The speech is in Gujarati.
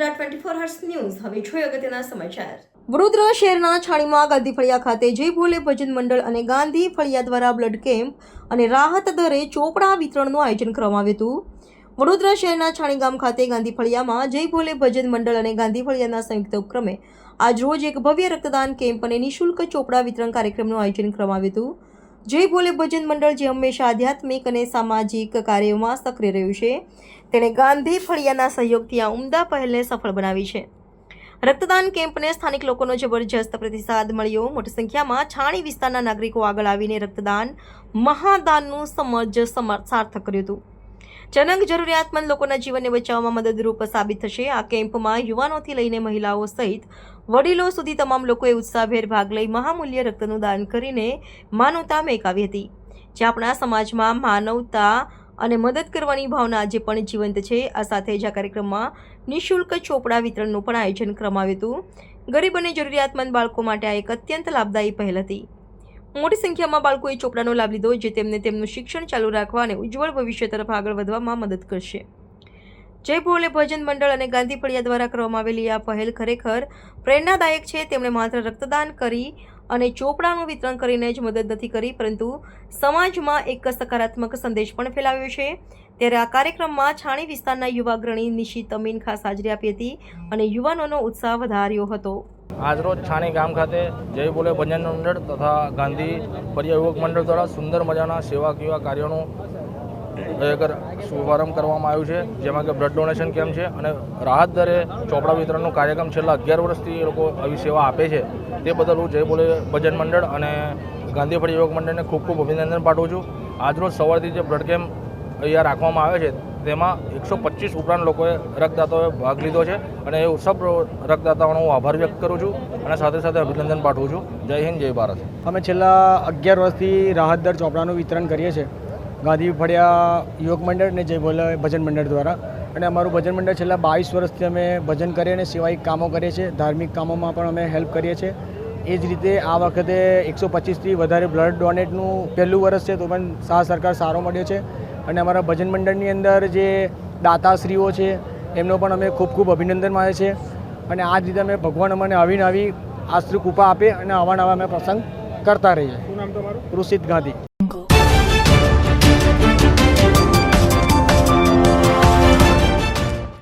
નમસ્કાર 24 હર્ટ્ઝ ન્યૂઝ હવે જોઈએ અગત્યના સમાચાર। વડોદરા શહેરના છાણીમાં ગાંધી ફળિયા ખાતે જય ભોલે ભજન મંડળ અને ગાંધી ફળિયા દ્વારા બ્લડ કેમ્પ અને રાહત દરે ચોપડા વિતરણનું આયોજન કરવામાં આવ્યું હતું। વડોદરા શહેરના છાણી ગામ ખાતે ગાંધી ફળિયામાં જય ભોલે ભજન મંડળ અને ગાંધી ફળિયાના સંયુક્ત ઉપક્રમે આજરોજ એક ભવ્ય રક્તદાન કેમ્પ અને નિઃશુલ્ક ચોપડા વિતરણ કાર્યક્રમનું આયોજન કરવામાં આવ્યું હતું। જય ભોલે ભજન મંડળ જે હંમેશા આધ્યાત્મિક અને સામાજિક કાર્યોમાં સક્રિય રહ્યું છે, તેણે ગાંધી ફળિયાના સહયોગથી આ ઉમદા પહેલને સફળ બનાવી છે। રક્તદાન કેમ્પને સ્થાનિક લોકોનો જબરજસ્ત પ્રતિસાદ મળ્યો। મોટી સંખ્યામાં છાણી વિસ્તારના નાગરિકો આગળ આવીને રક્તદાન મહાદાનનું સાર્થક કર્યું હતું, જનંગ જરૂરિયાતમંદ લોકોના જીવનને બચાવવામાં મદદરૂપ સાબિત થશે। આ કેમ્પમાં યુવાનોથી લઈને મહિલાઓ સહિત વડીલો સુધી તમામ લોકોએ ઉત્સાહભેર ભાગ લઈ મહામૂલ્ય રક્તનું દાન કરીને માનવતા મેકાવી હતી, જે આપણા સમાજમાં માનવતા અને મદદ કરવાની ભાવના આજે પણ જીવંત છે। આ સાથે જ આ કાર્યક્રમમાં નિઃશુલ્ક ચોપડા વિતરણનું પણ આયોજન કરવામાં આવ્યું હતું। ગરીબ અને જરૂરિયાતમંદ બાળકો માટે આ એક અત્યંત લાભદાયી પહેલ હતી। મોટી સંખ્યામાં બાળકોએ ચોપડાનો લાભ લીધો, જે તેમને તેમનું શિક્ષણ ચાલુ રાખવા અને ઉજ્જવળ ભવિષ્ય તરફ આગળ વધવામાં મદદ કરશે। જય ભોલે ભજન મંડળ અને ગાંધી ફળિયા દ્વારા કરવામાં આવેલી આ પહેલ ખરેખર પ્રેરણાદાયક છે। તેમણે માત્ર રક્તદાન કરી અને ચોપડાનું વિતરણ કરીને જ મદદ નથી કરી, પરંતુ સમાજમાં એક સકારાત્મક સંદેશ પણ ફેલાવ્યો છે। ત્યારે આ કાર્યક્રમમાં છાણી વિસ્તારના યુવા અગ્રણી નિશિત અમીન ખાસ હાજરી આપી હતી અને યુવાનોનો ઉત્સાહ વધાર્યો હતો। આજરોજ છાણી ગામ ખાતે જય ભોલે ભજન મંડળ તથા ગાંધી ફળિયા યુવક મંડળ દ્વારા સુંદર મજાના સેવાકીય કાર્યોનો શુભારંભ કરવામાં આવ્યું છે, જેમાં કે બ્લડ ડોનેશન કેમ્પ છે અને રાહત દરે ચોપડા વિતરણનો કાર્યક્રમ છેલ્લા 11 વર્ષથી એ લોકો આવી સેવા આપે છે। તે બદલ હું જય ભોલે ભજન મંડળ અને ગાંધી ફળિયા યુવક મંડળને ખૂબ ખૂબ અભિનંદન પાઠવું છું। આજરોજ સવારથી જે બ્લડ કેમ્પ અહીંયા રાખવામાં આવે છે, તેમાં 125 ઉપરાંત લોકોએ રક્તદાતાઓએ ભાગ લીધો છે અને એ સબ રક્તદાતાઓનો હું આભાર વ્યક્ત કરું છું અને સાથે સાથે અભિનંદન પાઠવું છું। જય હિન્દ, જય ભારત। અમે છેલ્લા 11 વર્ષથી રાહત દર ચોપડાનું વિતરણ કરીએ છીએ ગાંધી ફળિયા યુવક મંડળ અને જય ભોલે ભજન મંડળ દ્વારા, અને અમારું ભજન મંડળ છેલ્લા 22 વર્ષથી અમે ભજન કરીએ અને સેવાયિક કામો કરીએ છીએ, ધાર્મિક કામોમાં પણ અમે હેલ્પ કરીએ છીએ। એ જ રીતે આ વખતે 125થી વધારે બ્લડ ડોનેટનું પહેલું વર્ષ છે, તો પણ સાથ સરકાર સારો મળ્યો છે અને અમારા ભજન મંડળની અંદર જે દાતાશ્રીઓ છે એમનો પણ અમે ખૂબ ખૂબ અભિનંદન માને છે અને આ જ રીતે અમે ભગવાન અમને આવી આશ્રી કૃપા આપે અને આવા નવા અમે પ્રસંગ કરતા રહીએ। શું નામ તમારું? ઋષિત ગાંધી।